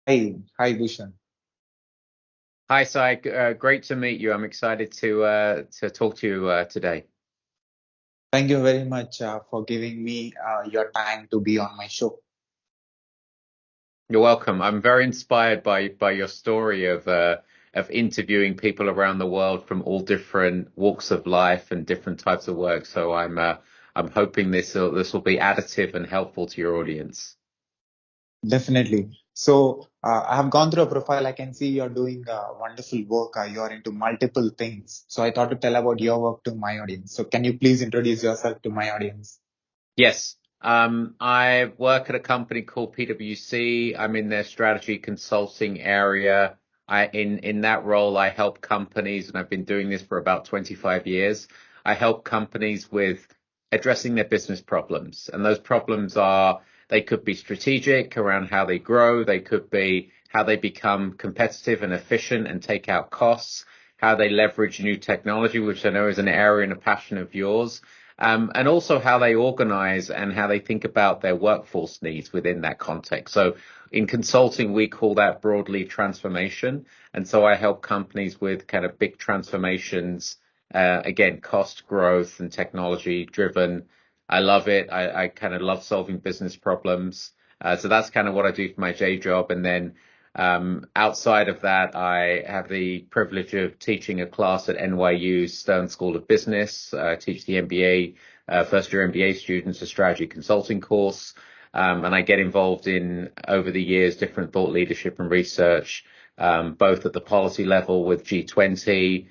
Hi, Bhushan. Hi, Sai. Great to meet you. I'm excited to talk to you today. Thank you very much for giving me your time to be on my show. You're welcome. I'm very inspired by your story of interviewing people around the world from all different walks of life and different types of work. So I'm hoping this will be additive and helpful to your audience. Definitely. So, I have gone through a profile. I can see you're doing wonderful work. You're into multiple things. So, I thought to tell about your work to my audience. So, can you please introduce yourself to my audience? Yes. I work at a company called PWC. I'm in their strategy consulting area. In that role, I help companies, and I've been doing this for about 25 years. I help companies with addressing their business problems. And those problems they could be strategic around how they grow. They could be how they become competitive and efficient and take out costs, how they leverage new technology, which I know is an area and a passion of yours, and also how they organize and how they think about their workforce needs within that context. So in consulting, we call that broadly transformation. And so I help companies with kind of big transformations, again, cost growth and technology driven. I love it. I kind of love solving business problems. So that's kind of what I do for my day job. And then outside of that, I have the privilege of teaching a class at NYU Stern School of Business. I teach the MBA, first year MBA students a strategy consulting course. And I get involved in, over the years, different thought leadership and research, both at the policy level with G20,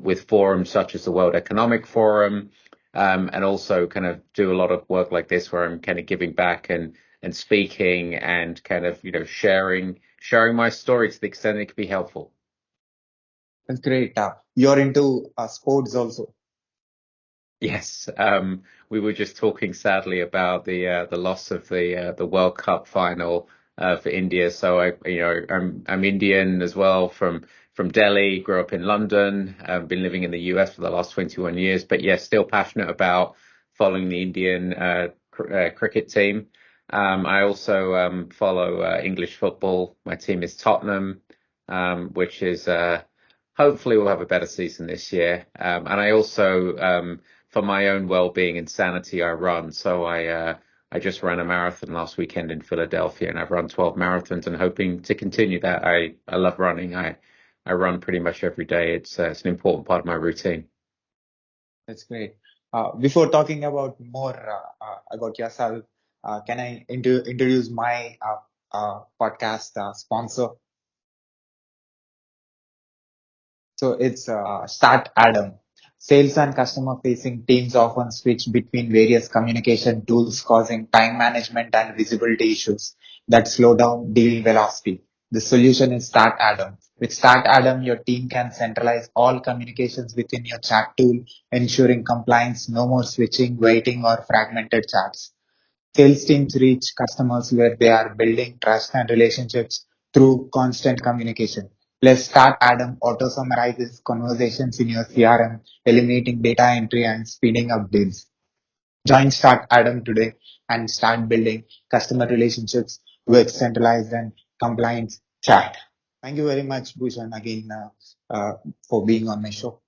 with forums such as the World Economic Forum, and also kind of do a lot of work like this where I'm kind of giving back and speaking and kind of, sharing my story to the extent it could be helpful. That's great. You're into sports also. Yes, we were just talking sadly about the loss of the World Cup final for India. So I'm Indian as well from Delhi. Grew up in London. Been living in the US for the last 21 years. But yes, still passionate about following the Indian cricket team. I also follow English football. My team is Tottenham, which is hopefully we'll have a better season this year. And I also for my own well-being and sanity, I run. So I just ran a marathon last weekend in Philadelphia, and I've run 12 marathons and hoping to continue that. I love running. I run pretty much every day. It's an important part of my routine. That's great. Before talking about more about yourself, can I introduce my podcast sponsor? So it's Start Adam. Sales and customer facing teams often switch between various communication tools, causing time management and visibility issues that slow down deal velocity. The solution is Start Adam. With Start Adam, your team can centralize all communications within your chat tool, ensuring compliance, no more switching, waiting, or fragmented chats. Sales teams reach customers where they are building trust and relationships through constant communication. Plus, Start Adam auto summarizes conversations in your CRM, eliminating data entry and speeding up deals. Join Start Adam today and start building customer relationships with centralized and compliant chat. Thank you very much, Bhushan, again for being on my show.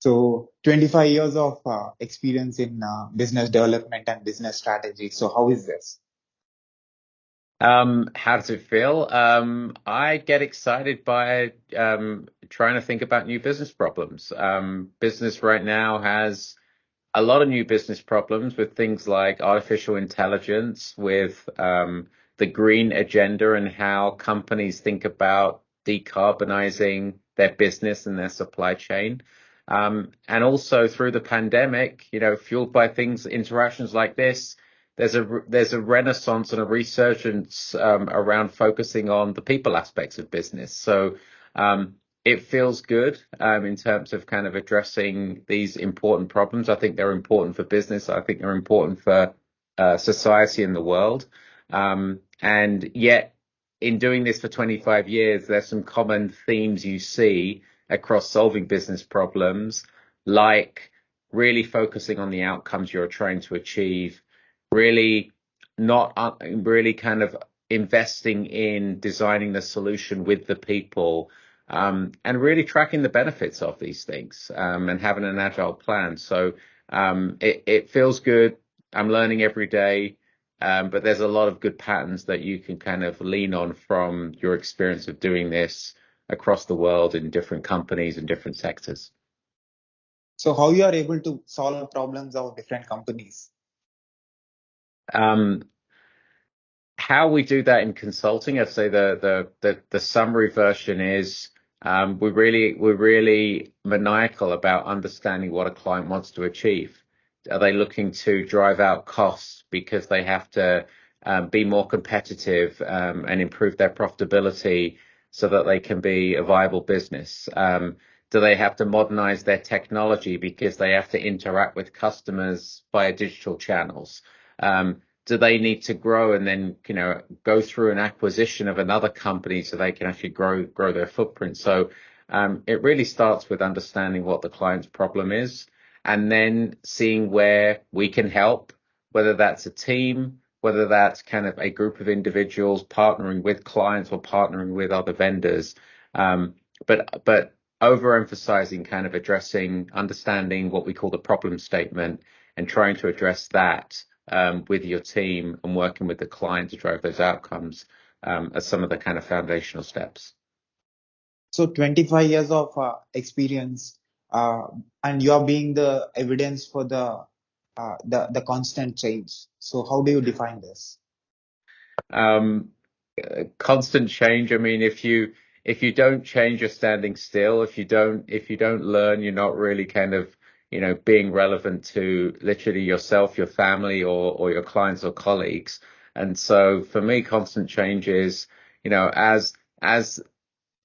So 25 years of experience in business development and business strategy. So how is this? How does it feel? I get excited by trying to think about new business problems. Business right now has a lot of new business problems with things like artificial intelligence, with the green agenda and how companies think about decarbonizing their business and their supply chain. And also through the pandemic, fueled by interactions like this, there's a renaissance and a resurgence around focusing on the people aspects of business. So it feels good in terms of kind of addressing these important problems. I think they're important for business. I think they're important for society and the world. And yet, in doing this for 25 years, there's some common themes you see across solving business problems, like really focusing on the outcomes you're trying to achieve, really not really kind of investing in designing the solution with the people, and really tracking the benefits of these things, and having an agile plan. So it feels good. I'm learning every day, but there's a lot of good patterns that you can kind of lean on from your experience of doing this across the world in different companies and different sectors. So how you are able to solve problems of different companies? Um, how we do that in consulting, I'd say the summary version is we're really maniacal about understanding what a client wants to achieve. Are they looking to drive out costs because they have to be more competitive, and improve their profitability so that they can be a viable business? Do they have to modernize their technology because they have to interact with customers via digital channels? Do they need to grow and then, go through an acquisition of another company so they can actually grow their footprint? So it really starts with understanding what the client's problem is and then seeing where we can help, whether that's a team, whether that's kind of a group of individuals partnering with clients or partnering with other vendors. But overemphasizing kind of understanding what we call the problem statement and trying to address that with your team and working with the client to drive those outcomes, as some of the kind of foundational steps. So 25 years of experience, and you are being the evidence for the constant change. So how do you define this? Um, Constant change. I mean, if you don't change, you're standing still. If you don't learn, you're not really kind of being relevant to literally yourself, your family, or your clients or colleagues. And so for me, constant change is as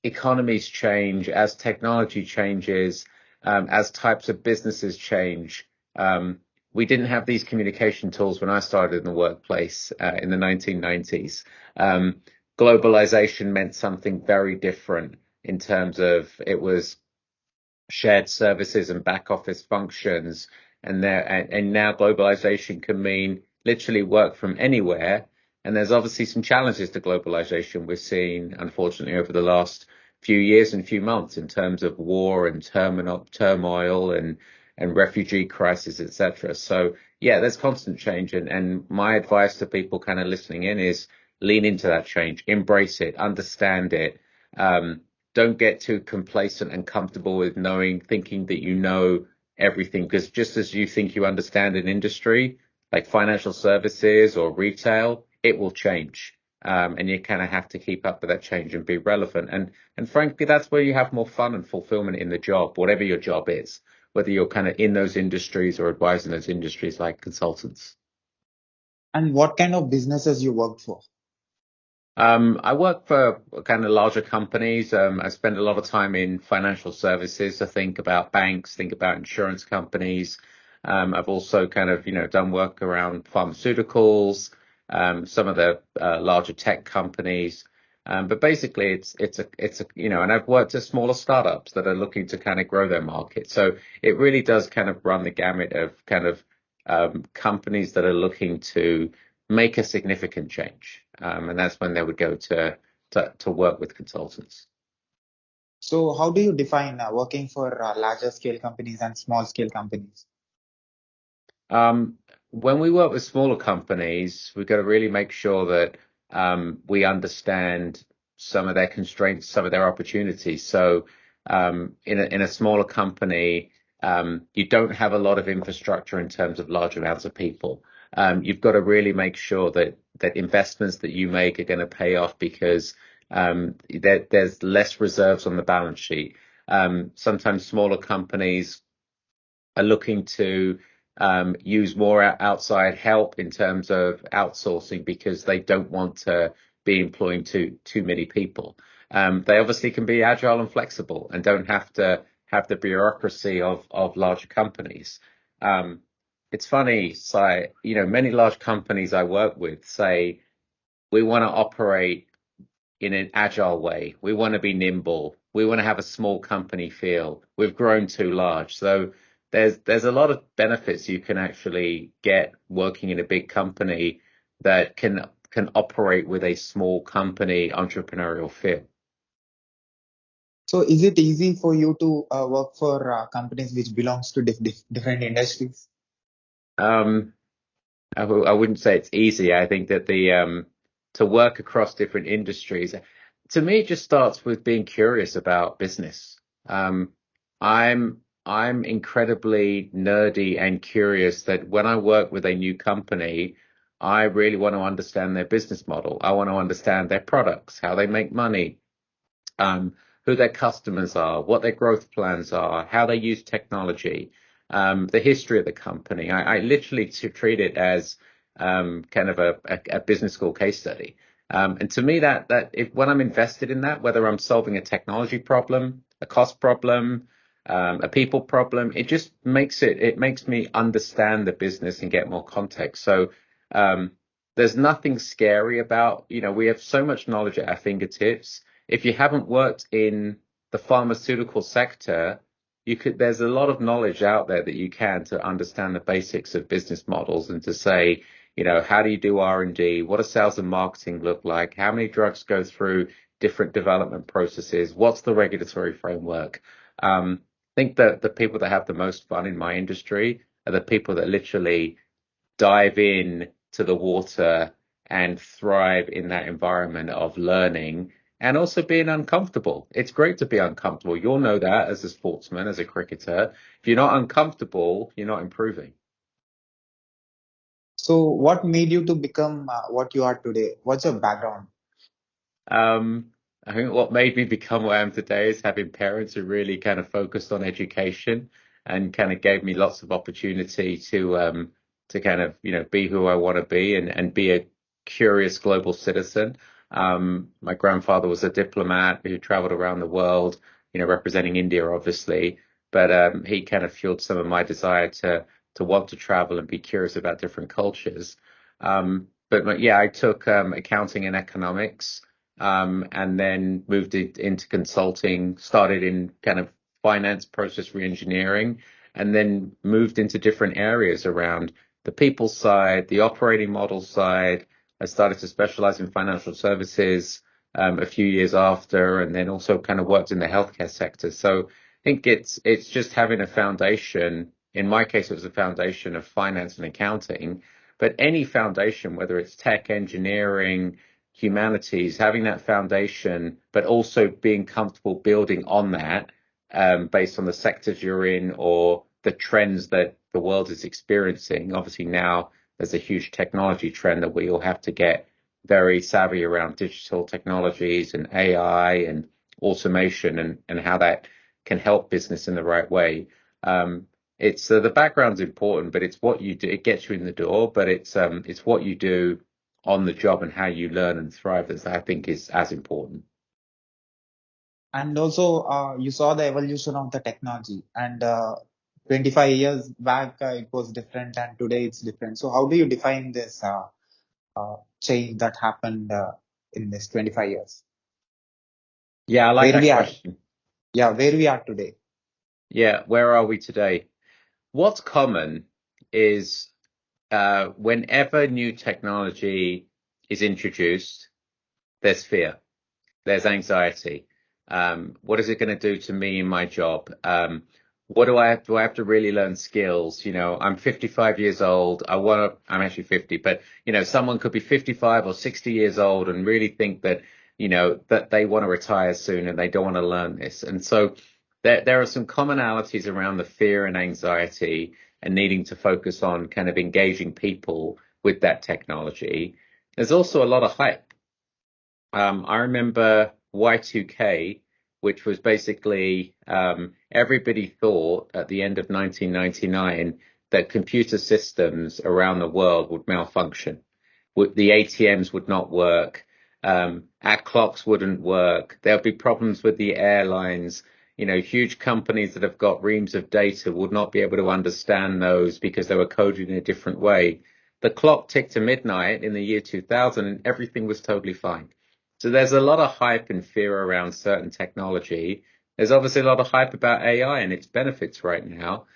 economies change, as technology changes, as types of businesses change. We didn't have these communication tools when I started in the workplace in the 1990s. Globalization meant something very different in terms of it was shared services and back office functions. And now globalization can mean literally work from anywhere. And there's obviously some challenges to globalization we're seeing, unfortunately, over the last few years and few months in terms of war and turmoil and refugee crisis, etc. So yeah, there's constant change. And my advice to people kind of listening in is lean into that change, embrace it, understand it. Don't get too complacent and comfortable with thinking that you know everything, because just as you think you understand an industry like financial services or retail, it will change. And you kind of have to keep up with that change and be relevant. And frankly, that's where you have more fun and fulfillment in the job, whatever your job is, whether you're kind of in those industries or advising those industries like consultants. And what kind of businesses you worked for? I work for kind of larger companies. I spend a lot of time in financial services. So think about banks, think about insurance companies. I've also kind of, done work around pharmaceuticals, some of the larger tech companies. But basically and I've worked at smaller startups that are looking to kind of grow their market. So it really does kind of run the gamut of kind of companies that are looking to make a significant change. And that's when they would go to work with consultants. So how do you define working for larger scale companies and small scale companies? Um, when we work with smaller companies, we've got to really make sure that we understand some of their constraints, some of their opportunities. So in a smaller company, you don't have a lot of infrastructure in terms of large amounts of people. You've got to really make sure that investments that you make are going to pay off, because there's less reserves on the balance sheet. Sometimes smaller companies are looking to use more outside help in terms of outsourcing because they don't want to be employing too many people. They obviously can be agile and flexible and don't have to have the bureaucracy of larger companies. It's funny, Sai, many large companies I work with say we want to operate in an agile way. We want to be nimble. We want to have a small company feel. We've grown too large. So there's a lot of benefits you can actually get working in a big company that can operate with a small company entrepreneurial feel. So is it easy for you to work for companies which belongs to different industries? Um, I wouldn't say it's easy. I think that to work across different industries, to me, it just starts with being curious about business. Um, I'm incredibly nerdy and curious that when I work with a new company, I really want to understand their business model. I want to understand their products, how they make money, who their customers are, what their growth plans are, how they use technology, the history of the company. I literally treat it as kind of a business school case study. And to me, that if when I'm invested in that, whether I'm solving a technology problem, a cost problem, a people problem, it makes me understand the business and get more context. So there's nothing scary about, we have so much knowledge at our fingertips. If you haven't worked in the pharmaceutical sector, there's a lot of knowledge out there that you can to understand the basics of business models and to say, how do you do R&D? What does sales and marketing look like? How many drugs go through different development processes? What's the regulatory framework? I think that the people that have the most fun in my industry are the people that literally dive in to the water and thrive in that environment of learning and also being uncomfortable. It's great to be uncomfortable. You'll know that as a sportsman, as a cricketer. If you're not uncomfortable, you're not improving. So what made you to become what you are today? What's your background? Um, I think what made me become what I am today is having parents who really kind of focused on education and kind of gave me lots of opportunity to kind of, be who I want to be and be a curious global citizen. My grandfather was a diplomat who traveled around the world, representing India, obviously, but he kind of fueled some of my desire to want to travel and be curious about different cultures. But yeah, I took accounting and economics and then moved into consulting, started in kind of finance process reengineering, and then moved into different areas around the people side, the operating model side. I started to specialize in financial services a few years after, and then also kind of worked in the healthcare sector. So I think it's just having a foundation. In my case, it was a foundation of finance and accounting, but any foundation, whether it's tech, engineering, humanities, having that foundation, but also being comfortable building on that based on the sectors you're in or the trends that the world is experiencing. Obviously, now there's a huge technology trend that we all have to get very savvy around digital technologies and AI and automation and how that can help business in the right way. It's the background's important, but it's what you do. It gets you in the door, but it's what you do on the job and how you learn and thrive that I think is as important. And also, you saw the evolution of the technology, and 25 years back, it was different, and today it's different. So how do you define this change that happened in this 25 years? Yeah, I like Where that we are, question. yeah, where we are today. Yeah, where are we today? What's common is whenever new technology is introduced, there's fear, there's anxiety. What is it going to do to me in my job? What do I have? Do I have to really learn skills? I'm 55 years old. I'm actually 50, but someone could be 55 or 60 years old and really think that, that they want to retire soon and they don't want to learn this. And so there are some commonalities around the fear and anxiety and needing to focus on kind of engaging people with that technology. There's also a lot of hype. I remember Y2K, which was basically everybody thought at the end of 1999 that computer systems around the world would malfunction. The ATMs would not work. Our clocks wouldn't work. There'll be problems with the airlines. Huge companies that have got reams of data would not be able to understand those because they were coded in a different way. The clock ticked to midnight in the year 2000 and everything was totally fine. So there's a lot of hype and fear around certain technology. There's obviously a lot of hype about AI and its benefits right now.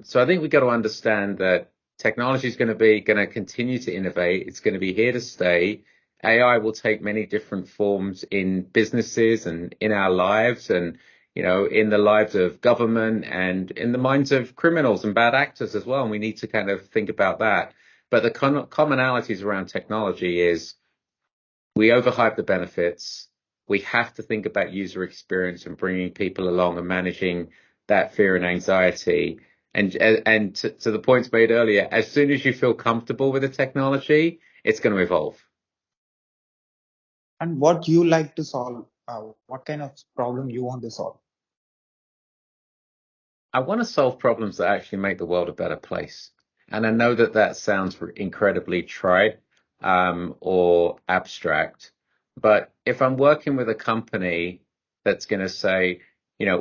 So I think we've got to understand that technology is going to continue to innovate. It's going to be here to stay. AI will take many different forms in businesses and in our lives, and in the lives of government and in the minds of criminals and bad actors as well. And we need to kind of think about that. But the commonalities around technology is we overhype the benefits. We have to think about user experience and bringing people along and managing that fear and anxiety. And to the points made earlier, as soon as you feel comfortable with the technology, it's going to evolve. And what you like to solve? What kind of problem you want to solve? I want to solve problems that actually make the world a better place. And I know that sounds incredibly trite, or abstract, but if I'm working with a company that's going to say,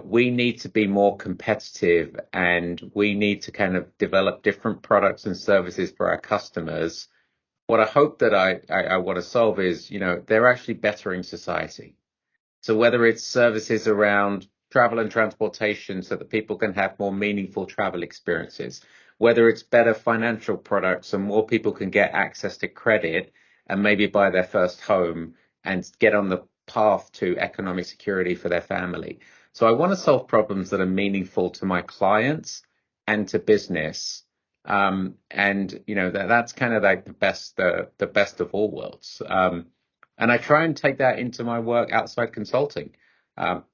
we need to be more competitive and we need to kind of develop different products and services for our customers, what I hope that I want to solve is, they're actually bettering society. So whether it's services around travel and transportation so that people can have more meaningful travel experiences, whether it's better financial products and more people can get access to credit and maybe buy their first home and get on the path to economic security for their family. So I want to solve problems that are meaningful to my clients and to business. And that's kind of like the best of all worlds. And I try and take that into my work outside consulting. Um,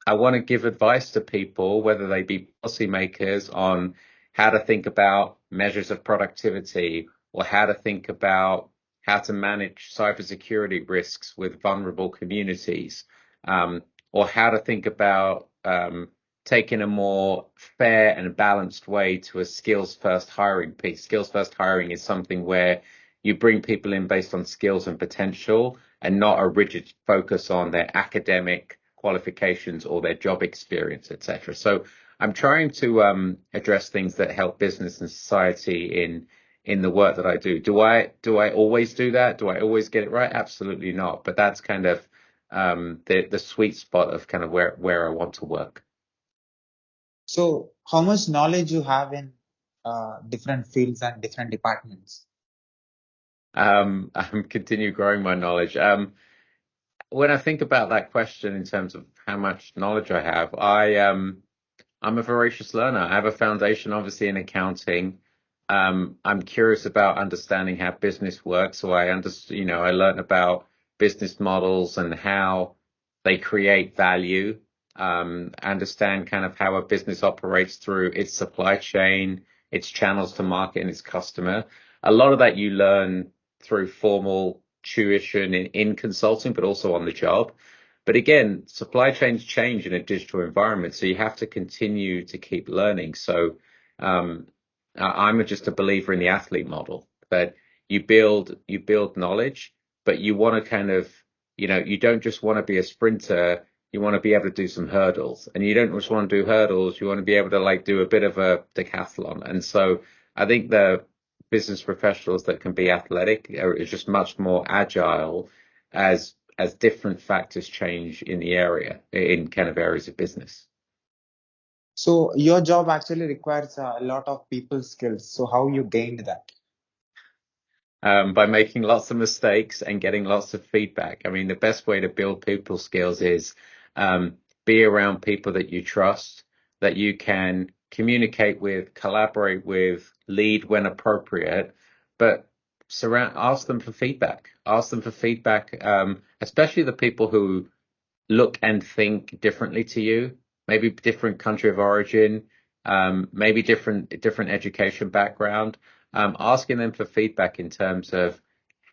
I want to give advice to people, whether they be policymakers, on how to think about measures of productivity or how to think about how to manage cybersecurity risks with vulnerable communities, or how to think about taking a more fair and balanced way to a skills first hiring piece. Skills first hiring is something where you bring people in based on skills and potential and not a rigid focus on their academic qualifications or their job experience, etc. So I'm trying to address things that help business and society in the work that I do. Do I always do that? Do I always get it right? Absolutely not. But that's kind of the sweet spot of kind of where I want to work. So, how much knowledge you have in different fields and different departments? I'm continue growing my knowledge. When I think about that question in terms of how much knowledge I have, I'm a voracious learner. I have a foundation, obviously, in accounting. I'm curious about understanding how business works. So I learned about business models and how they create value. Understand kind of how a business operates through its supply chain, its channels to market, and its customer. A lot of that you learn through formal tuition in consulting, but also on the job. But again, supply chains change in a digital environment, so you have to continue to keep learning. So I'm just a believer in the athlete model, that you build knowledge, but you want to kind of, you don't just want to be a sprinter. You want to be able to do some hurdles, and you don't just want to do hurdles. You want to be able to like do a bit of a decathlon. And so I think the business professionals that can be athletic is just much more agile as different factors change in the area, in kind of areas of business. So, your job actually requires a lot of people skills. So, how you gained that? By making lots of mistakes and getting lots of feedback. I mean, the best way to build people skills is be around people that you trust, that you can communicate with, collaborate with, lead when appropriate, but ask them for feedback. Ask them for feedback, especially the people who look and think differently to you, maybe different country of origin, maybe different education background, asking them for feedback in terms of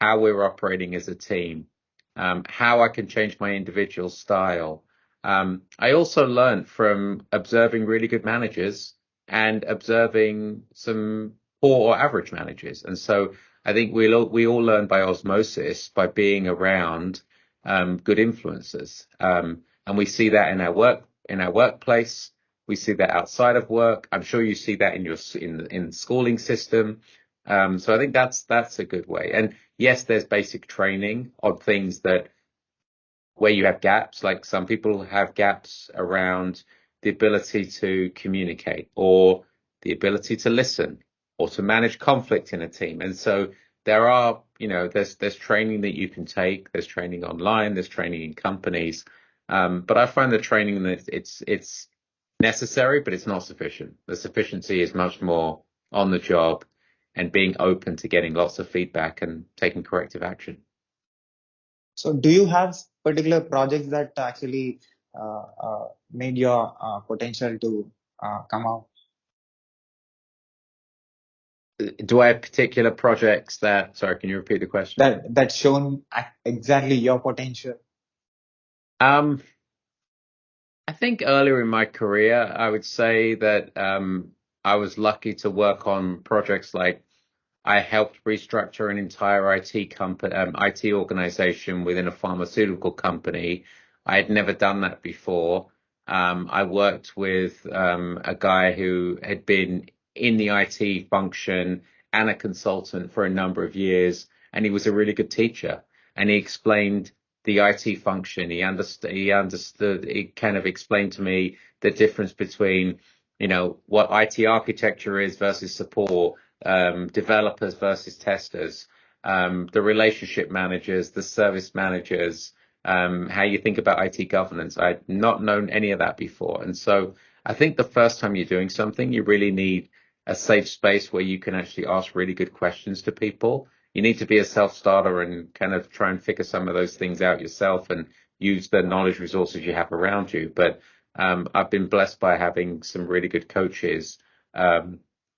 how we're operating as a team, how I can change my individual style. I also learned from observing really good managers and observing some poor or average managers. And so I think we all learn by osmosis, by being around good influencers. And we see that in our workplace. We see that outside of work. I'm sure you see that in in the schooling system. So I think that's a good way. And yes, there's basic training on things that where you have gaps, like some people have gaps around the ability to communicate or the ability to listen to manage conflict in a team. And so there are, there's training that you can take. There's training online. There's training in companies. But I find the training that it's necessary, but it's not sufficient. The sufficiency is much more on the job and being open to getting lots of feedback and taking corrective action. So do you have particular projects that actually made your potential to come out? Do I have particular projects sorry, can you repeat the question? That shown exactly your potential? I think earlier in my career, I would say that I was lucky to work on projects like I helped restructure an entire IT organization within a pharmaceutical company. I had never done that before. I worked with a guy who had been in the IT function and a consultant for a number of years, and he was a really good teacher. And he explained the IT function. He understood. He kind of explained to me the difference between, what IT architecture is versus support, developers versus testers, the relationship managers, the service managers, how you think about IT governance. I'd not known any of that before. And so I think the first time you're doing something, you really need a safe space where you can actually ask really good questions to people. You need to be a self-starter and kind of try and figure some of those things out yourself and use the knowledge resources you have around you. But I've been blessed by having some really good coaches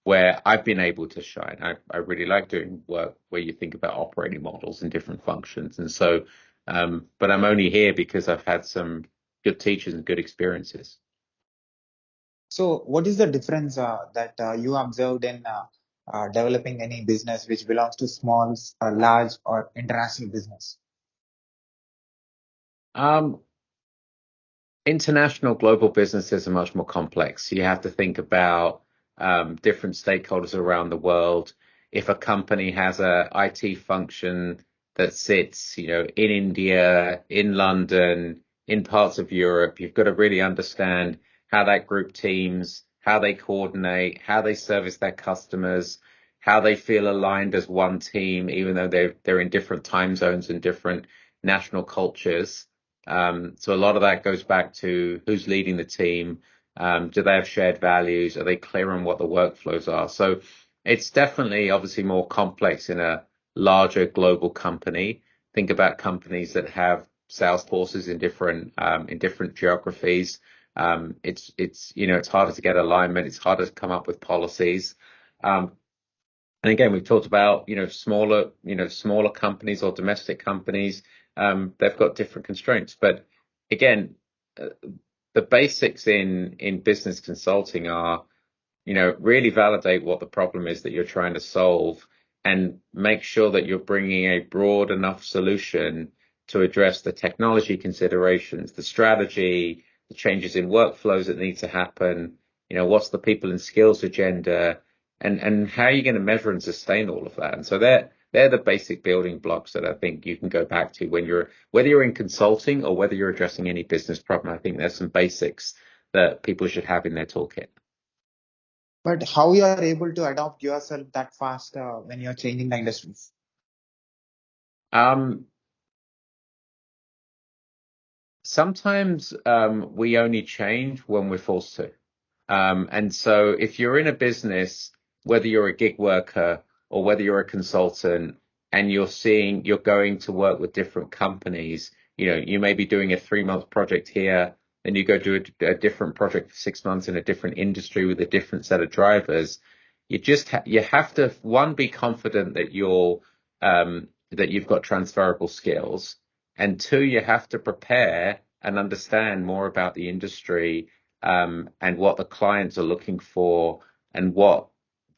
where I've been able to shine. I really like doing work where you think about operating models and different functions. And so, but I'm only here because I've had some good teachers and good experiences. So what is the difference that you observed in developing any business which belongs to small, large, or international business? International global businesses are much more complex. You have to think about different stakeholders around the world. If a company has a IT function that sits, in India, in London, in parts of Europe, you've got to really understand how that group teams, how they coordinate, how they service their customers, how they feel aligned as one team, even though they're in different time zones and different national cultures. So a lot of that goes back to who's leading the team. Do they have shared values? Are they clear on what the workflows are? So it's definitely obviously more complex in a larger global company. Think about companies that have sales forces in different geographies. It's harder to get alignment. It's harder to come up with policies. And again, we've talked about, smaller companies or domestic companies. They've got different constraints, but again, the basics in business consulting are, really validate what the problem is that you're trying to solve and make sure that you're bringing a broad enough solution to address the technology considerations, the strategy, the changes in workflows that need to happen. What's the people and skills agenda, and how are you going to measure and sustain all of that? And so they're the basic building blocks that I think you can go back to whether you're in consulting or whether you're addressing any business problem. I think there's some basics that people should have in their toolkit. But how you are able to adopt yourself that fast when you're changing the industries? Sometimes we only change when we're forced to. And so if you're in a business, whether you're a gig worker or whether you're a consultant and you're going to work with different companies, you may be doing a 3-month project here, then you go do a different project for 6 months in a different industry with a different set of drivers. You have to, one, be confident that that you've got transferable skills, and two, you have to prepare and understand more about the industry, and what the clients are looking for and what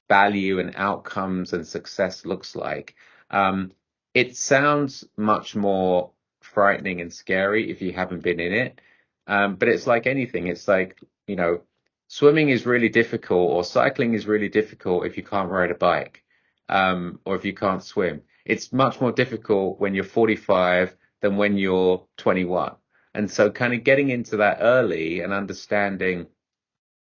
value and outcomes and success looks like. It sounds much more frightening and scary if you haven't been in it. But it's like anything. It's like, swimming is really difficult or cycling is really difficult if you can't ride a bike, or if you can't swim. It's much more difficult when you're 45 than when you're 21. And so kind of getting into that early and understanding,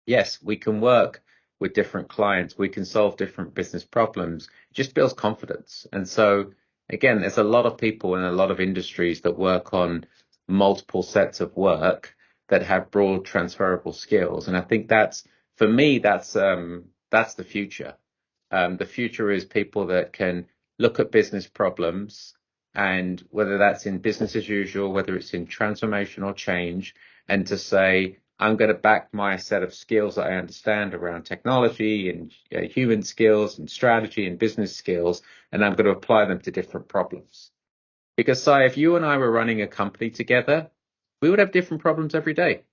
yes, we can work with different clients, we can solve different business problems. It just builds confidence. And so again, there's a lot of people in a lot of industries that work on multiple sets of work that have broad transferable skills. And I think that's, for me, that's the future. The future is people that can look at business problems, and whether that's in business as usual, whether it's in transformation or change, and to say, I'm going to back my set of skills that I understand around technology and human skills and strategy and business skills, and I'm going to apply them to different problems. Because, Sai, if you and I were running a company together, we would have different problems every day.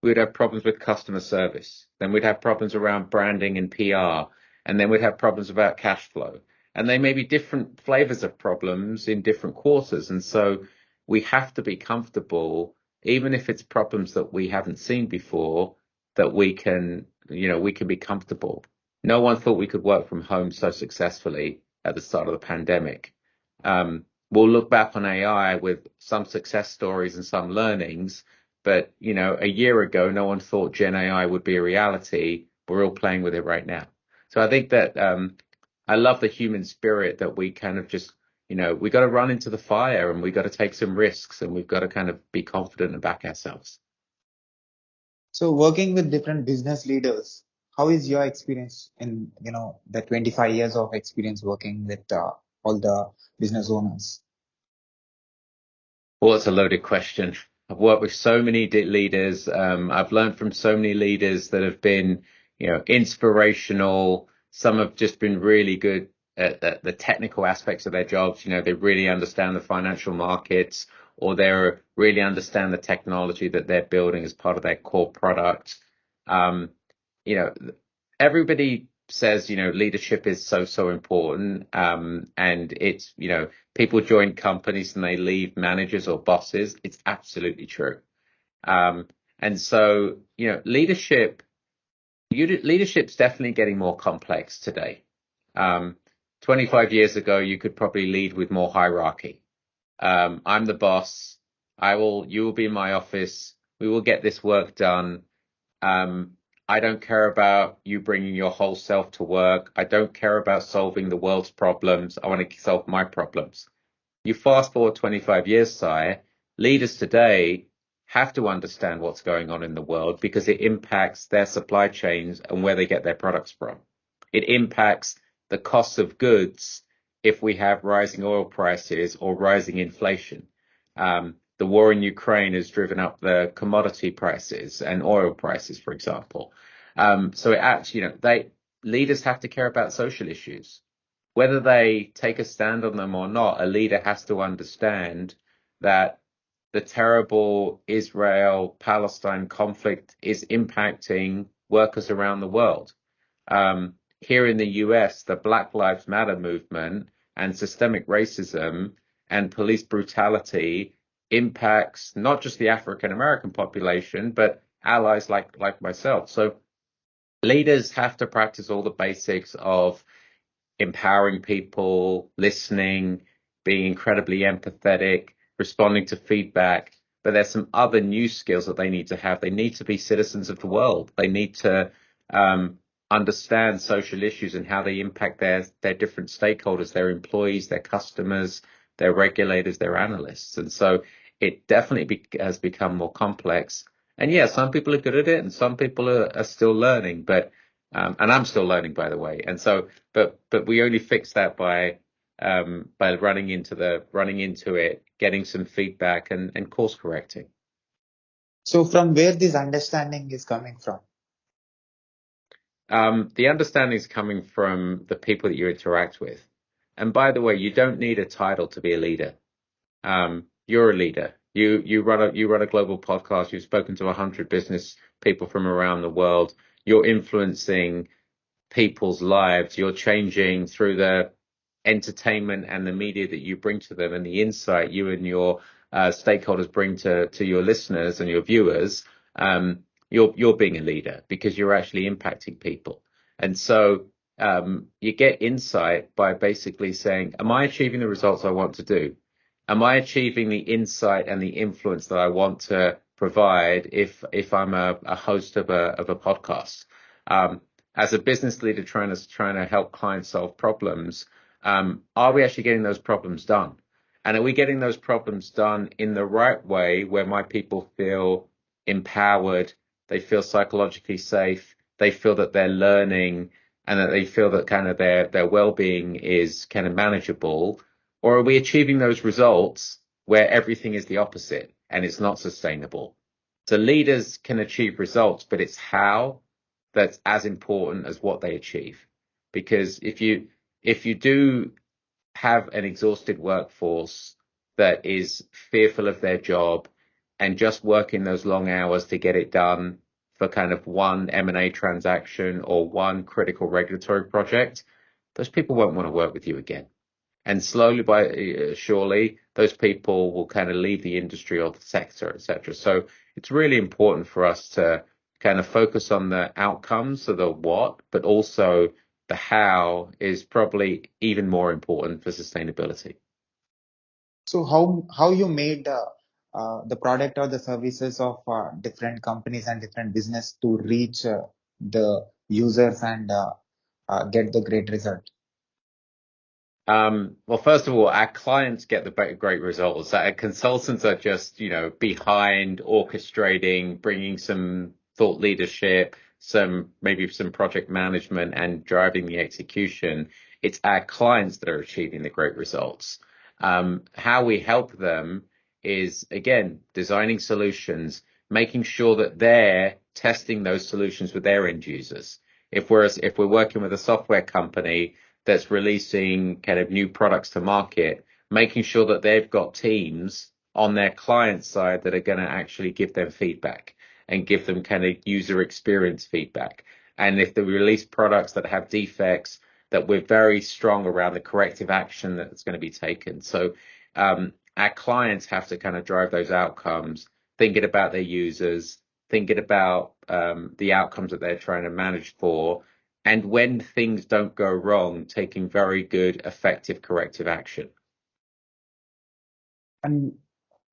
We would have problems with customer service. Then we'd have problems around branding and PR. And then we'd have problems about cash flow. And they may be different flavors of problems in different quarters. And so we have to be comfortable, even if it's problems that we haven't seen before, that we can be comfortable. No one thought we could work from home so successfully at the start of the pandemic. We'll look back on AI with some success stories and some learnings, but a year ago, no one thought Gen AI would be a reality. We're all playing with it right now. So I think that I love the human spirit that we kind of just, we got to run into the fire, and we got to take some risks, and we've got to kind of be confident and back ourselves. So working with different business leaders, how is your experience in, the 25 years of experience working with all the business owners? Well, it's a loaded question. I've worked with so many leaders. I've learned from so many leaders that have been, inspirational. Some have just been really good at the technical aspects of their jobs. They really understand the financial markets, or they really understand the technology that they're building as part of their core product. Everybody says, leadership is so important. And it's, people join companies and they leave managers or bosses. It's absolutely true. And so, leadership's definitely getting more complex today. 25 years ago, you could probably lead with more hierarchy. I'm the boss. You will be in my office. We will get this work done. I don't care about you bringing your whole self to work. I don't care about solving the world's problems. I want to solve my problems. You fast forward 25 years, Sai, leaders today have to understand what's going on in the world, because it impacts their supply chains and where they get their products from. It impacts the cost of goods if we have rising oil prices or rising inflation. The war in Ukraine has driven up the commodity prices and oil prices, for example. So it actually, leaders have to care about social issues. Whether they take a stand on them or not, a leader has to understand that the terrible Israel-Palestine conflict is impacting workers around the world. Here in the US, the Black Lives Matter movement and systemic racism and police brutality impacts not just the African American population, but allies like myself. So leaders have to practice all the basics of empowering people, listening, being incredibly empathetic, responding to feedback. But there's some other new skills that they need to have. They need to be citizens of the world. They need to understand social issues and how they impact their different stakeholders, their employees, their customers, their regulators, their analysts. And so it definitely has become more complex. And yeah, some people are good at it and some people are still learning, but and I'm still learning, by the way. And so, but we only fix that by running into it, getting some feedback and course correcting. So from where this understanding is coming from? The understanding is coming from the people that you interact with. And by the way, you don't need a title to be a leader. You're a leader. You run a global podcast. You've spoken to 100 business people from around the world. You're influencing people's lives. You're changing through the entertainment and the media that you bring to them and the insight you and your stakeholders bring to your listeners and your viewers. You're being a leader because you're actually impacting people. And so you get insight by basically saying, am I achieving the results I want to do? Am I achieving the insight and the influence that I want to provide if I'm a host of a podcast? as a business leader trying to help clients solve problems, are we actually getting those problems done? And are we getting those problems done in the right way where my people feel empowered, they feel psychologically safe, they feel that they're learning, and that they feel that kind of their well-being is kind of manageable? Or are we achieving those results where everything is the opposite and it's not sustainable? So leaders can achieve results, but it's how that's as important as what they achieve. Because if you do have an exhausted workforce that is fearful of their job and just working those long hours to get it done for kind of one M&A transaction or one critical regulatory project, those people won't want to work with you again. And slowly by surely, those people will kind of leave the industry or the sector, etc. So it's really important for us to kind of focus on the outcomes, so the what, but also the how is probably even more important for sustainability. So how you made the product or the services of different companies and different business to reach the users and get the great result? Well, first of all, our clients get the great results. Our consultants are just, behind orchestrating, bringing some thought leadership, maybe some project management and driving the execution. It's our clients that are achieving the great results. How we help them is, again, designing solutions, making sure that they're testing those solutions with their end users. If we're working with a software company that's releasing kind of new products to market, making sure that they've got teams on their client side that are going to actually give them feedback and give them kind of user experience feedback. And if they release products that have defects, that we're very strong around the corrective action that's going to be taken. So our clients have to kind of drive those outcomes, thinking about their users, thinking about the outcomes that they're trying to manage for, and when things don't go wrong, taking very good, effective corrective action. And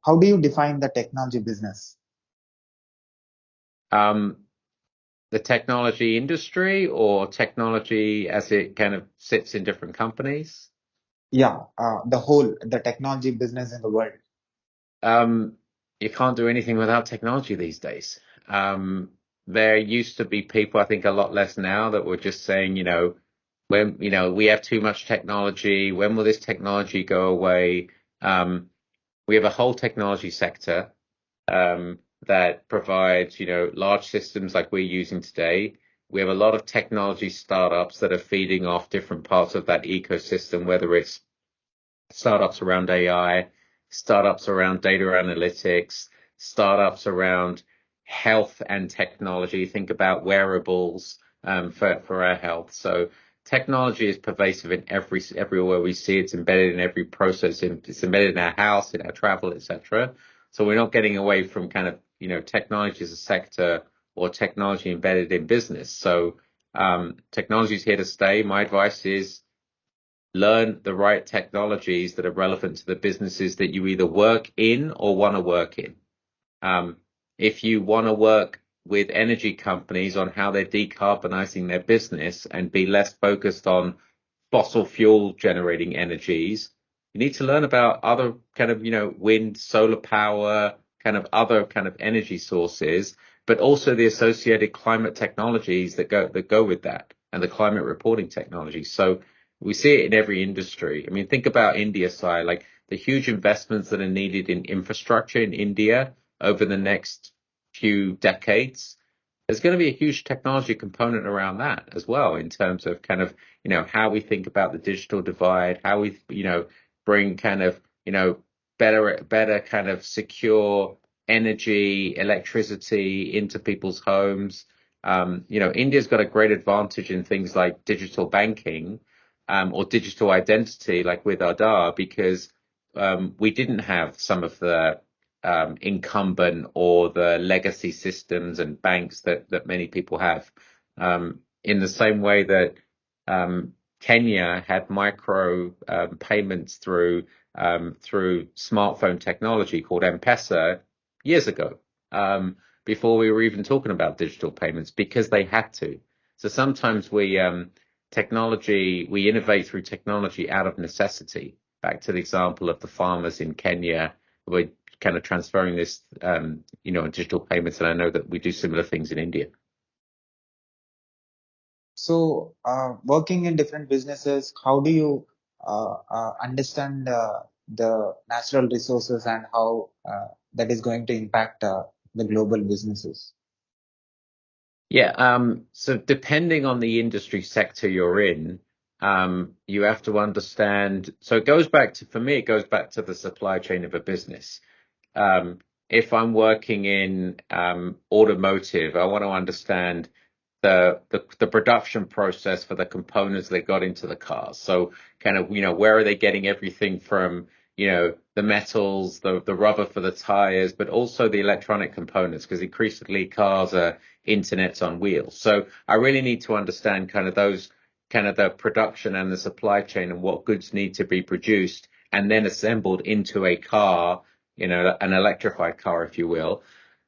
how do you define the technology business? The technology industry or technology as it kind of sits in different companies? Yeah, the technology business in the world. You can't do anything without technology these days. There used to be people, I think a lot less now, that were just saying, when, we have too much technology, when will this technology go away? We have a whole technology sector that provides, large systems like we're using today. We have a lot of technology startups that are feeding off different parts of that ecosystem, whether it's startups around AI, startups around data analytics, startups around health and technology. Think about wearables for our health. So technology is pervasive in everywhere we see. It's embedded in every process. It's embedded in our house, in our travel, etc. So we're not getting away from kind of technology as a sector or technology embedded in business. So technology is here to stay. My advice is learn the right technologies that are relevant to the businesses that you either work in or want to work in. If you want to work with energy companies on how they're decarbonizing their business and be less focused on fossil fuel generating energies, you need to learn about other kind of, wind, solar power, kind of other kind of energy sources, but also the associated climate technologies that go with that and the climate reporting technology. So we see it in every industry. I mean, think about India side, like the huge investments that are needed in infrastructure in India over the next few decades. There's going to be a huge technology component around that as well, in terms of kind of, how we think about the digital divide, how we, bring kind of, better kind of secure energy, electricity into people's homes. India's got a great advantage in things like digital banking, or digital identity, like with Aadhaar, because we didn't have some of the incumbent or the legacy systems and banks that many people have. In the same way that Kenya had micro payments through smartphone technology called M-Pesa years ago, before we were even talking about digital payments, because they had to. So sometimes we innovate through technology out of necessity. Back to the example of the farmers in Kenya, we're kind of transferring this, on digital payments, and I know that we do similar things in India. So, working in different businesses, how do you understand the natural resources and how that is going to impact the global businesses? Yeah, so depending on the industry sector you're in, you have to understand. So it goes back to, for me, it goes back to the supply chain of a business. If I'm working in automotive, I want to understand the production process for the components that got into the cars. So kind of, where are they getting everything from, the metals, the rubber for the tires, but also the electronic components, because increasingly cars are internets on wheels. So I really need to understand kind of those, kind of the production and the supply chain and what goods need to be produced and then assembled into a car, an electrified car, if you will.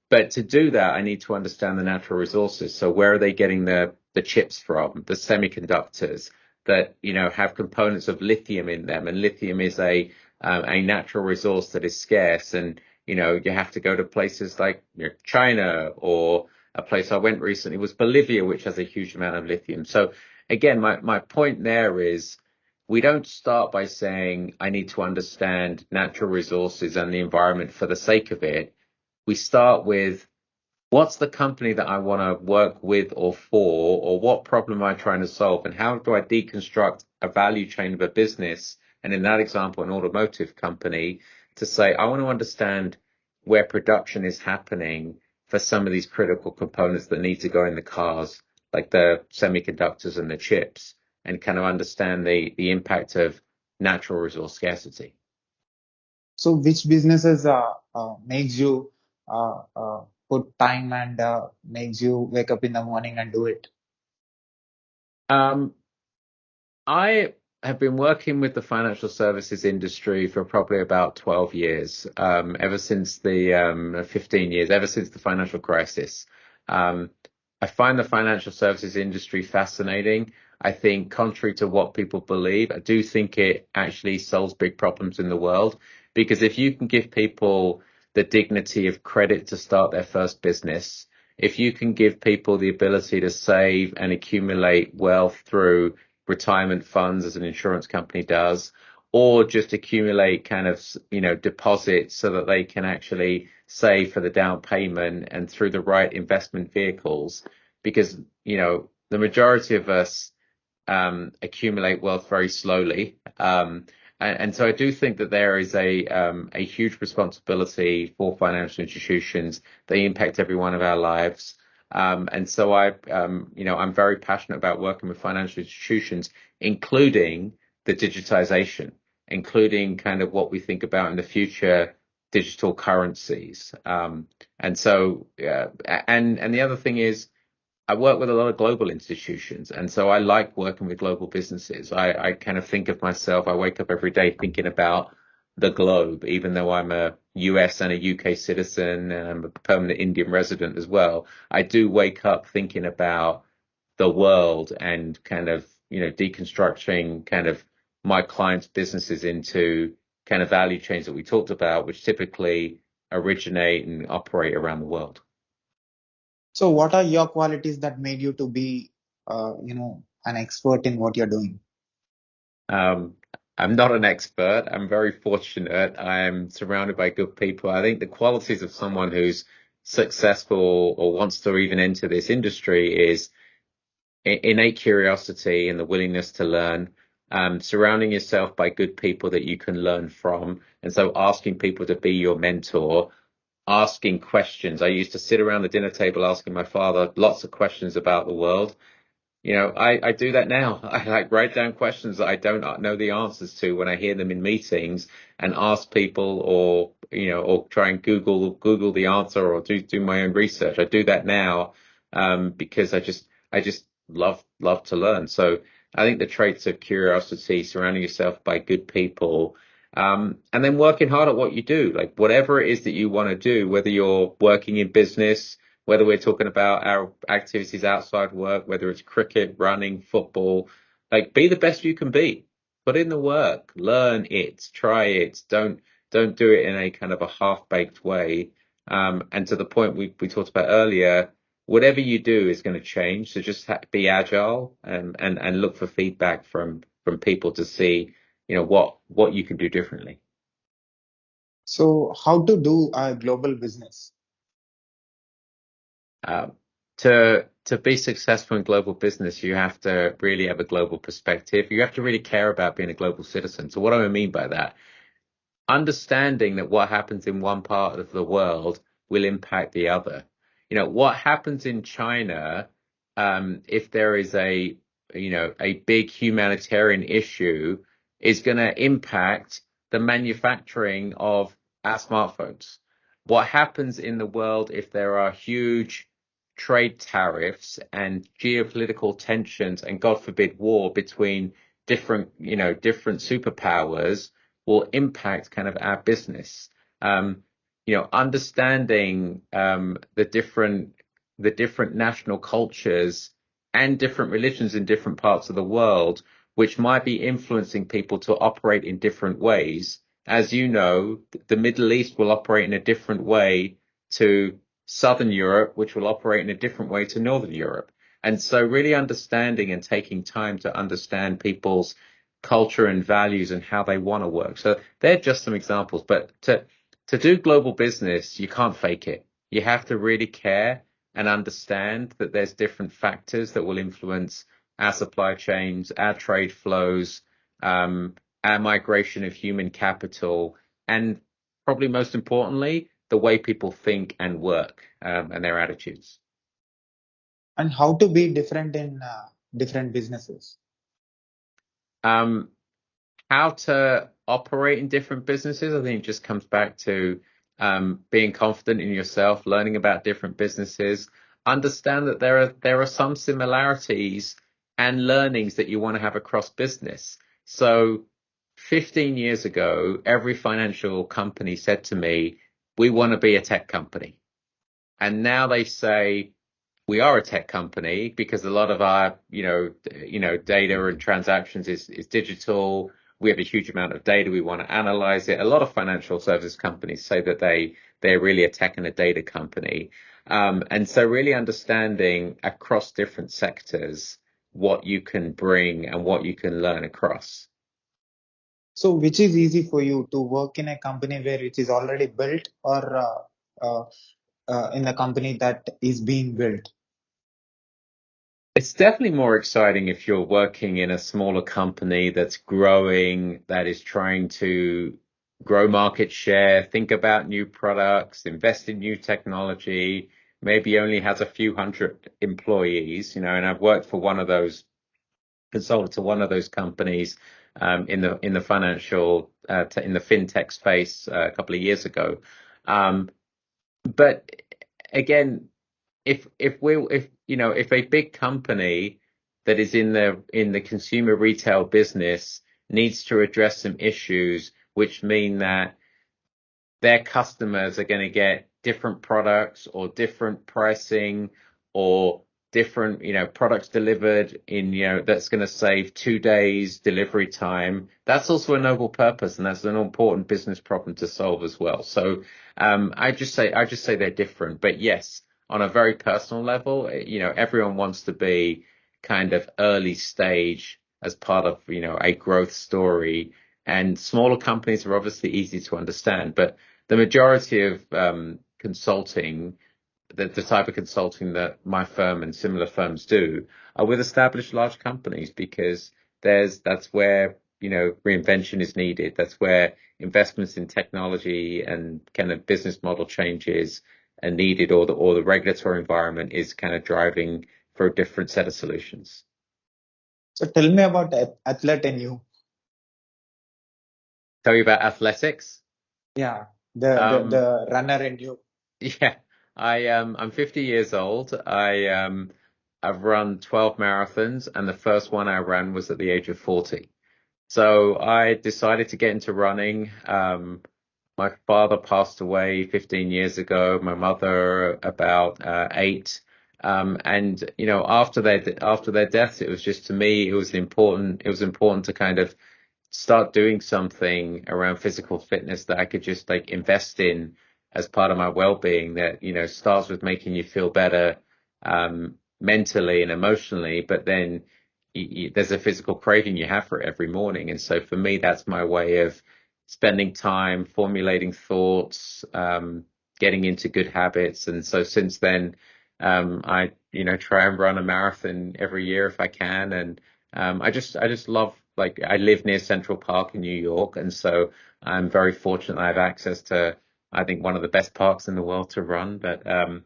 But to do that, I need to understand the natural resources. So where are they getting the chips from, the semiconductors that, have components of lithium in them? And lithium is a natural resource that is scarce. And, you have to go to places like China, or a place I went recently was Bolivia, which has a huge amount of lithium. So again, my point there is, we don't start by saying, I need to understand natural resources and the environment for the sake of it. We start with, what's the company that I want to work with or for, or what problem am I trying to solve, and how do I deconstruct a value chain of a business, and in that example, an automotive company, to say, I want to understand where production is happening for some of these critical components that need to go in the cars, like the semiconductors and the chips, and kind of understand the impact of natural resource scarcity. So, which businesses makes you put time and makes you wake up in the morning and do it? Um, I have been working with the financial services industry for probably about 12 years, ever since the 15 years, ever since the financial crisis. I find the financial services industry fascinating. I think, contrary to what people believe, I do think it actually solves big problems in the world, because if you can give people the dignity of credit to start their first business, if you can give people the ability to save and accumulate wealth through retirement funds, as an insurance company does, or just accumulate kind of, deposits so that they can actually save for the down payment and through the right investment vehicles, because, the majority of us accumulate wealth very slowly. And so I do think that there is a huge responsibility for financial institutions. They impact every one of our lives. And so I'm very passionate about working with financial institutions, including the digitization, including kind of what we think about in the future, digital currencies. And the other thing is, I work with a lot of global institutions, and so I like working with global businesses. I kind of think of myself, I wake up every day thinking about the globe, even though I'm a US and a UK citizen, and I'm a permanent Indian resident as well. I do wake up thinking about the world and kind of, deconstructing kind of my clients' businesses into kind of value chains that we talked about, which typically originate and operate around the world. So, what are your qualities that made you to be, an expert in what you're doing? Um, I'm not an expert. I'm very fortunate. I'm surrounded by good people. I think the qualities of someone who's successful or wants to even enter this industry is innate curiosity and the willingness to learn, surrounding yourself by good people that you can learn from. And so asking people to be your mentor, asking questions. I used to sit around the dinner table asking my father lots of questions about the world. I do that now. I like write down questions that I don't know the answers to when I hear them in meetings, and ask people, or try and Google the answer, or do my own research. I do that now, because I just love to learn. So I think the traits of curiosity, surrounding yourself by good people, and then working hard at what you do, like whatever it is that you want to do, whether you're working in business, whether we're talking about our activities outside work, whether it's cricket, running, football, like be the best you can be. Put in the work, learn it, try it. Don't do it in a kind of a half-baked way. And to the point we talked about earlier, whatever you do is going to change. So just be agile and look for feedback from people to see, what you can do differently. So how to do a global business? Um, to be successful in global business, you have to really have a global perspective. You have to really care about being a global citizen. So what do I mean by that? Understanding that what happens in one part of the world will impact the other. What happens in China, if there is a big humanitarian issue, is going to impact the manufacturing of our smartphones. What happens in the world if there are huge trade tariffs and geopolitical tensions and God forbid war between different superpowers will impact kind of our business. Understanding the different national cultures and different religions in different parts of the world, which might be influencing people to operate in different ways. As you know, the Middle East will operate in a different way to Southern Europe, which will operate in a different way to Northern Europe. And so really understanding and taking time to understand people's culture and values and how they want to work. So they're just some examples, but to do global business, you can't fake it. You have to really care and understand that there's different factors that will influence our supply chains, our trade flows, our migration of human capital, and probably most importantly, the way people think and work, and their attitudes. And how to be different in different businesses? Um, how to operate in different businesses, I think it just comes back to being confident in yourself, learning about different businesses, understand that there are some similarities and learnings that you want to have across business. So 15 years ago, every financial company said to me, we want to be a tech company. And now they say, we are a tech company because a lot of our, data and transactions is digital. We have a huge amount of data. We want to analyze it. A lot of financial services companies say that they're really a tech and a data company. And so really understanding across different sectors what you can bring and what you can learn across. So which is easy for you to work in a company where it is already built, or in a company that is being built? It's definitely more exciting if you're working in a smaller company that's growing, that is trying to grow market share, think about new products, invest in new technology, maybe only has a few hundred employees, and I've worked for one of those, consulted to one of those companies, in the financial, in the fintech space, a couple of years ago. But again, if a big company that is in the consumer retail business needs to address some issues, which mean that their customers are going to get different products or different pricing or different, products delivered in, that's going to save 2 days delivery time. That's also a noble purpose, and that's an important business problem to solve as well. So, I just say they're different, but yes, on a very personal level, everyone wants to be kind of early stage as part of, a growth story. And smaller companies are obviously easy to understand, but the majority of consulting, the type of consulting that my firm and similar firms do, are with established large companies because that's where, reinvention is needed. That's where investments in technology and kind of business model changes are needed, or the regulatory environment is kind of driving for a different set of solutions. So tell me about athlete in you. Tell you about athletics. Yeah, the runner in you. Yeah, I'm 50 years old. I've run 12 marathons, and the first one I ran was at the age of 40. So I decided to get into running. my father passed away 15 years ago, my mother about 8. And after their deaths, it was just, to me, it was important to kind of start doing something around physical fitness that I could just like invest in as part of my well-being, that, starts with making you feel better, mentally and emotionally, but then there's a physical craving you have for it every morning. And so for me, that's my way of spending time formulating thoughts, getting into good habits. And so since then, I, try and run a marathon every year if I can. And I just love, like, I live near Central Park in New York, and so I'm very fortunate I have access to, I think, one of the best parks in the world to run. But I've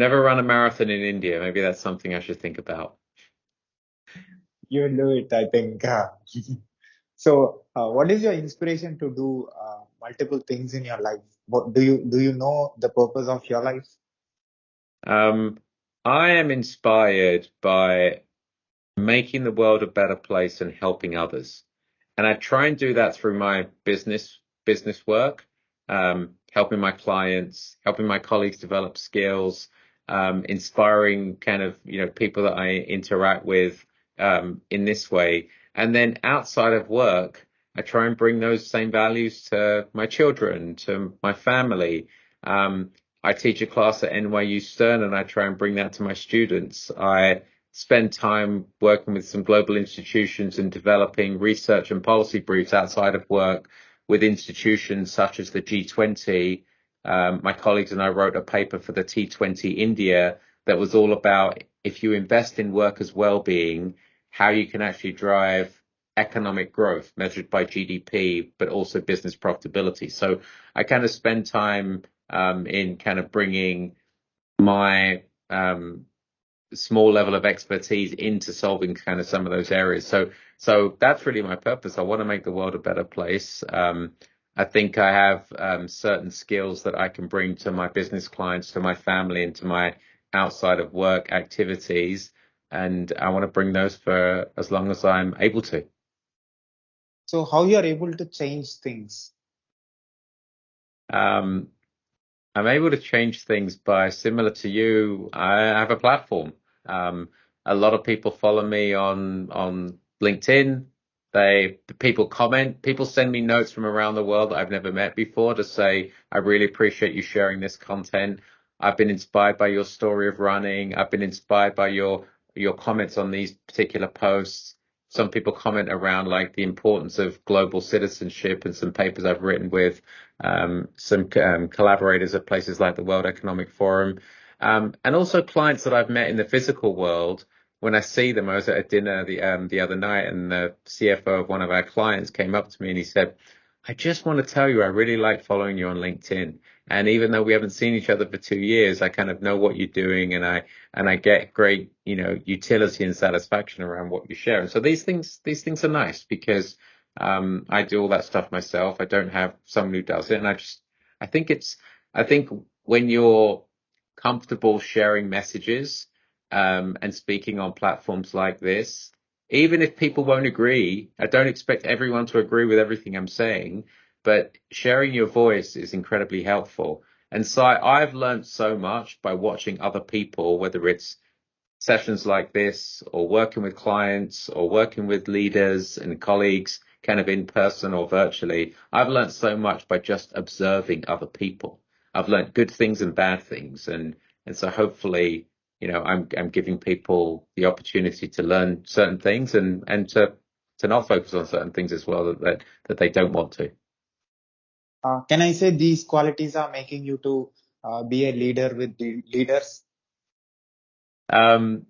never run a marathon in India. Maybe that's something I should think about. You will do it, I think. So, what is your inspiration to do multiple things in your life? What do you know the purpose of your life? Um, I am inspired by making the world a better place and helping others. And I try and do that through my business work, helping my clients, helping my colleagues develop skills, inspiring kind of, people that I interact with, in this way. And then outside of work, I try and bring those same values to my children, to my family. I teach a class at NYU Stern, and I try and bring that to my students. I spend time working with some global institutions and developing research and policy briefs outside of work with institutions such as the G20. My colleagues and I wrote a paper for the T20 India that was all about, if you invest in workers' well-being, how you can actually drive economic growth measured by GDP, but also business profitability. So I kind of spend time, in kind of bringing my, small level of expertise into solving kind of some of those areas. So that's really my purpose. I want to make the world a better place. I think I have, certain skills that I can bring to my business clients, to my family, and to my outside of work activities. And I want to bring those for as long as I'm able to. So, how you are able to change things? Um, I'm able to change things by, similar to you, I have a platform. Um, a lot of people follow me on LinkedIn. The people comment, people send me notes from around the world that I've never met before to say, I really appreciate you sharing this content. I've been inspired by your story of running. I've been inspired by your comments on these particular posts. Some people comment around like the importance of global citizenship, and some papers I've written with, some collaborators at places like the World Economic Forum, and also clients that I've met in the physical world. When I see them, I was at a dinner the other night, and the CFO of one of our clients came up to me and he said, I just want to tell you, I really like following you on LinkedIn. And even though we haven't seen each other for 2 years, I kind of know what you're doing, and I get great, utility and satisfaction around what you share. And so these things are nice because, I do all that stuff myself. I don't have someone who does it. And I think when you're comfortable sharing messages, and speaking on platforms like this, even if people won't agree, I don't expect everyone to agree with everything I'm saying, but sharing your voice is incredibly helpful. And so I've learned so much by watching other people, whether it's sessions like this, or working with clients, or working with leaders and colleagues, kind of in person or virtually. I've learned so much by just observing other people. I've learned good things and bad things. And so hopefully, I'm giving people the opportunity to learn certain things, and to not focus on certain things as well that they don't want to. Can I say these qualities are making you to be a leader with the leaders? Um,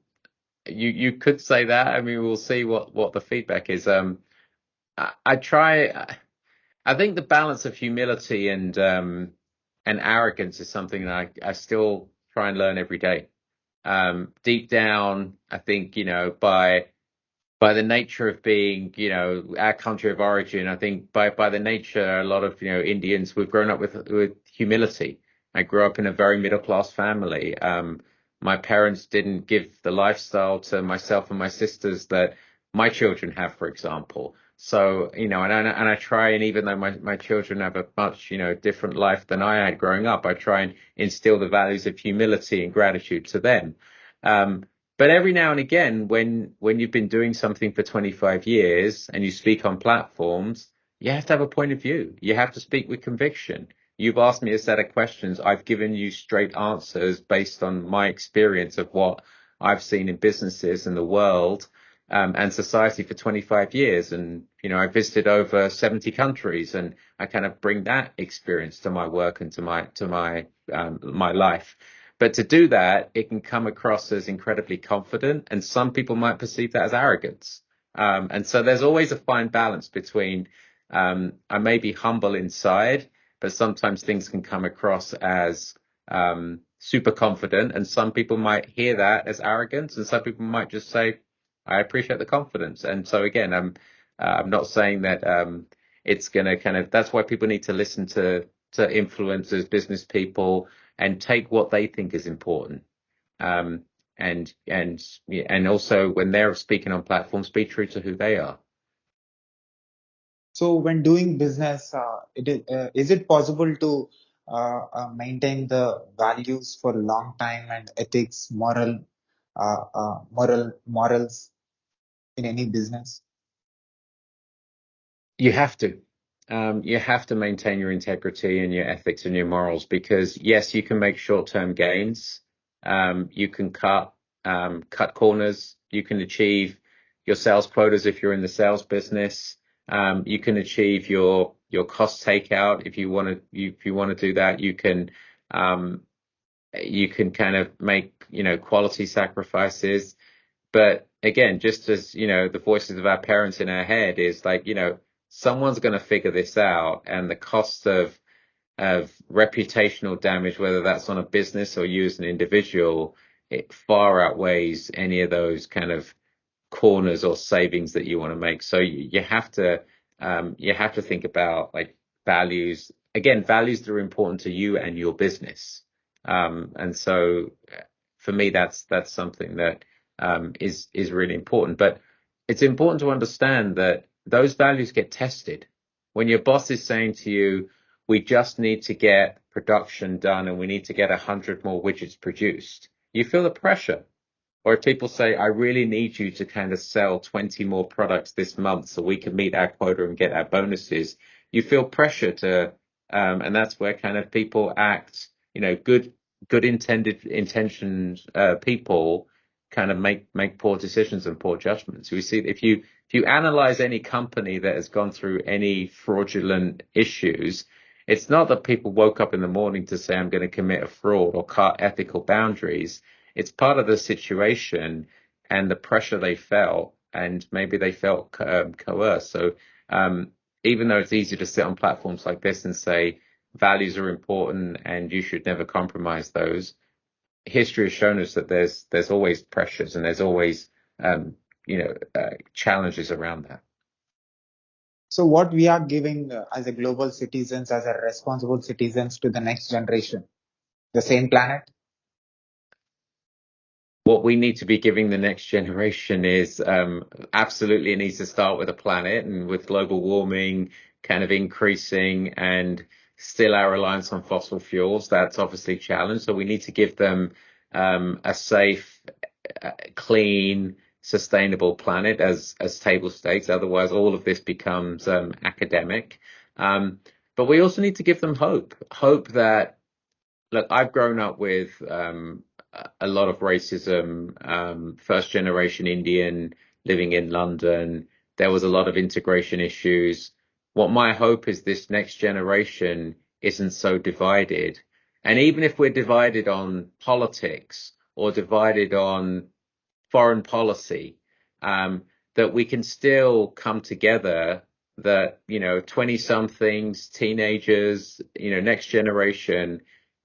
you could say that. I mean, we'll see what the feedback is. I try. I think the balance of humility and arrogance is something that I still try and learn every day. Deep down, I think, by the nature of being, our country of origin, I think by the nature, a lot of, Indians, we've grown up with humility. I grew up in a very middle class family. My parents didn't give the lifestyle to myself and my sisters that my children have, for example. So, and I try, and even though my children have a much, different life than I had growing up, I try and instill the values of humility and gratitude to them. Um, but every now and again, when you've been doing something for 25 years and you speak on platforms, you have to have a point of view. You have to speak with conviction. You've asked me a set of questions. I've given you straight answers based on my experience of what I've seen in businesses in the world, and society for 25 years. And, I visited over 70 countries, and I kind of bring that experience to my work and to my life. But to do that, it can come across as incredibly confident, and some people might perceive that as arrogance. And so there's always a fine balance between, I may be humble inside, but sometimes things can come across as super confident, and some people might hear that as arrogance, and some people might just say, I appreciate the confidence. And so again, I'm not saying that it's going to that's why people need to listen to influencers, business people, and take what they think is important. And also when they're speaking on platforms, be true to who they are. So when doing business, is it possible to maintain the values for a long time and ethics, morals in any business? You have to. You have to maintain your integrity and your ethics and your morals, because yes, you can make short-term gains. You can cut corners. You can achieve your sales quotas if you're in the sales business. You can achieve your cost takeout if you want to do that. You can kind of make, quality sacrifices. But again, just as, the voices of our parents in our head is like, someone's going to figure this out, and the cost of reputational damage, whether that's on a business or you as an individual, it far outweighs any of those kind of corners or savings that you want to make. So you have to think about like values, again, values that are important to you and your business. And so for me, that's something that is really important. But it's important to understand that those values get tested. When your boss is saying to you, we just need to get production done and we need to get 100 more widgets produced, you feel the pressure. Or if people say, I really need you to kind of sell 20 more products this month so we can meet our quota and get our bonuses, you feel pressure to, and that's where kind of people act, good intentioned people kind of make poor decisions and poor judgments. We see if you analyze any company that has gone through any fraudulent issues, it's not that people woke up in the morning to say, I'm going to commit a fraud or cut ethical boundaries. It's part of the situation and the pressure they felt, and maybe they felt coerced. So even though it's easy to sit on platforms like this and say values are important and you should never compromise those, history has shown us that there's always pressures and there's always challenges around that. So what we are giving as a global citizens, as a responsible citizens to the next generation, the same planet? What we need to be giving the next generation is absolutely, it needs to start with a planet, and with global warming kind of increasing and still our reliance on fossil fuels, that's obviously a challenge. So we need to give them a safe, clean, sustainable planet as table stakes. Otherwise, all of this becomes academic. But we also need to give them hope that, look, I've grown up with a lot of racism, first generation Indian living in London. There was a lot of integration issues. What my hope is this next generation isn't so divided. And even if we're divided on politics or divided on foreign policy, that we can still come together, that, 20 somethings, teenagers, next generation,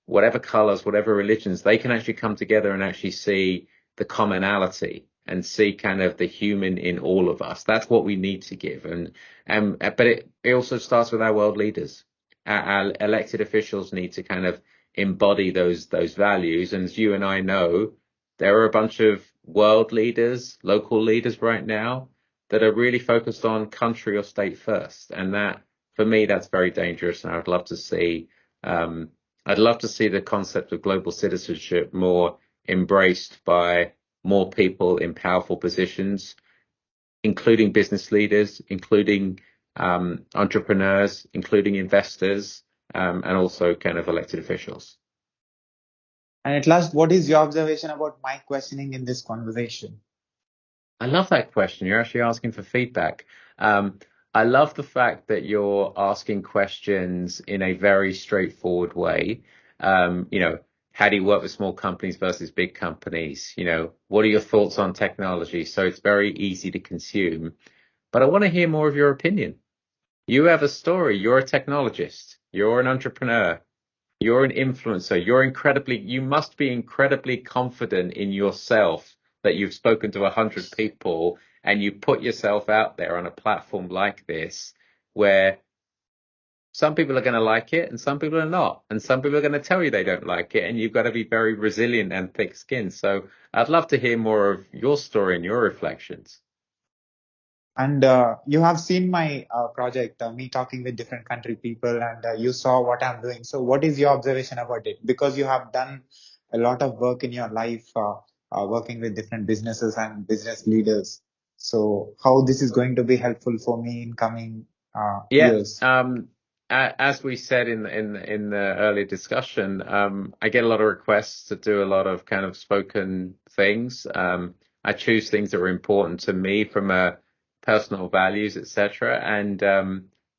whatever colors, whatever religions, they can actually come together and actually see the commonality and see kind of the human in all of us. That's what we need to give. But it also starts with our world leaders. Our elected officials need to kind of embody those values. And as you and I know, there are a bunch of world leaders, local leaders right now that are really focused on country or state first. And that, for me, that's very dangerous. And I'd love to see the concept of global citizenship more embraced by more people in powerful positions, including business leaders, including entrepreneurs, including investors, and also kind of elected officials. And at last, what is your observation about my questioning in this conversation? I love that question. You're actually asking for feedback. I love the fact that you're asking questions in a very straightforward way. How do you work with small companies versus big companies? What are your thoughts on technology? So it's very easy to consume. But I want to hear more of your opinion. You have a story. You're a technologist. You're an entrepreneur. You're an influencer. You must be incredibly confident in yourself that you've spoken to 100 people and you put yourself out there on a platform like this where some people are going to like it and some people are not. And some people are going to tell you they don't like it. And you've got to be very resilient and thick-skinned. So I'd love to hear more of your story and your reflections. And you have seen my project, me talking with different country people, and you saw what I'm doing. So what is your observation about it? Because you have done a lot of work in your life, working with different businesses and business leaders. So how this is going to be helpful for me in coming Yeah. years? As we said in the earlier discussion, I get a lot of requests to do a lot of kind of spoken things. I choose things that are important to me from a personal values, etc. And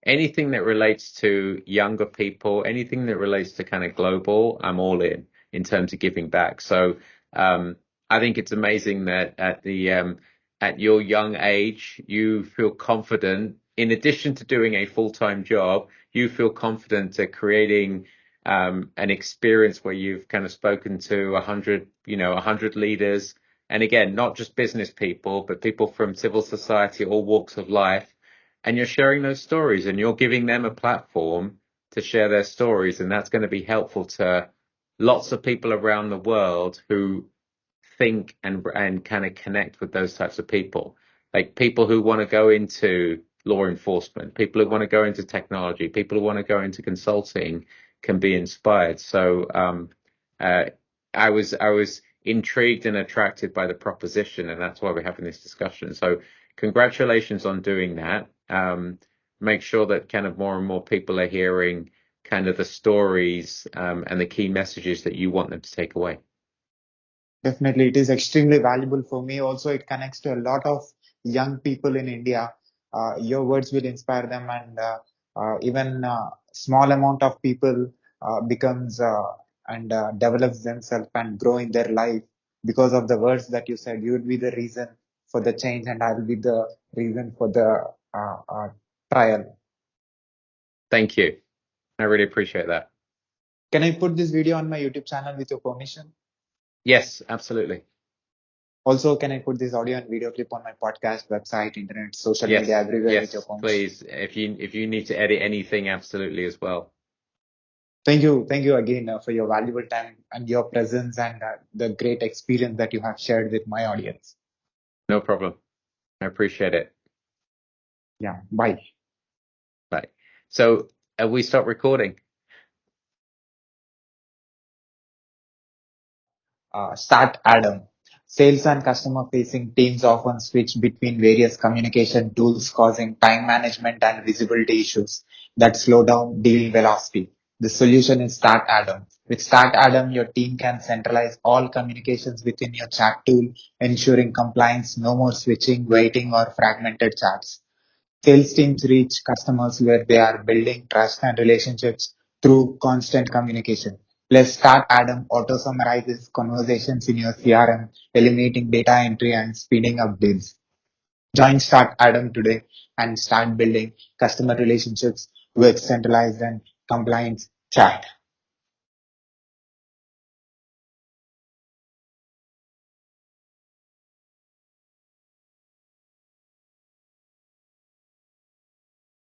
anything that relates to younger people, anything that relates to kind of global, I'm all in terms of giving back. So I think it's amazing that at your young age, you feel confident. In addition to doing a full-time job, you feel confident at creating an experience where you've kind of spoken to 100 leaders. And again, not just business people, but people from civil society, all walks of life. And you're sharing those stories and you're giving them a platform to share their stories. And that's going to be helpful to lots of people around the world who think and kind of connect with those types of people, like people who want to go into law enforcement, people who want to go into technology, people who want to go into consulting can be inspired. So I was intrigued and attracted by the proposition, and that's why we're having this discussion. So congratulations on doing that. Make sure that kind of more and more people are hearing kind of the stories and the key messages that you want them to take away. Definitely, it is extremely valuable for me. Also, it connects to a lot of young people in India. Your words will inspire them, and even small amount of people becomes and develops themselves and grow in their life because of the words that you said. You would be the reason for the change, and I will be the reason for the trial. Thank you. I really appreciate that. Can I put this video on my YouTube channel with your permission? Yes, absolutely. Also, can I put this audio and video clip on my podcast, website, internet, social Yes, media, everywhere with your yes, permission? please. If you need to edit anything, absolutely as well. Thank you again for your valuable time and your presence and the great experience that you have shared with my audience. No problem. I appreciate it. Yeah, bye. Bye. So we stop recording. Start Adam. Sales and customer facing teams often switch between various communication tools, causing time management and visibility issues that slow down deal velocity. The solution is Start Adam. With Start Adam, your team can centralize all communications within your chat tool, ensuring compliance, no more switching, waiting, or fragmented chats. Sales teams reach customers where they are building trust and relationships through constant communication. Plus, Start Adam auto summarizes conversations in your CRM, eliminating data entry and speeding up deals. Join Start Adam today and start building customer relationships with centralized and compliant chat.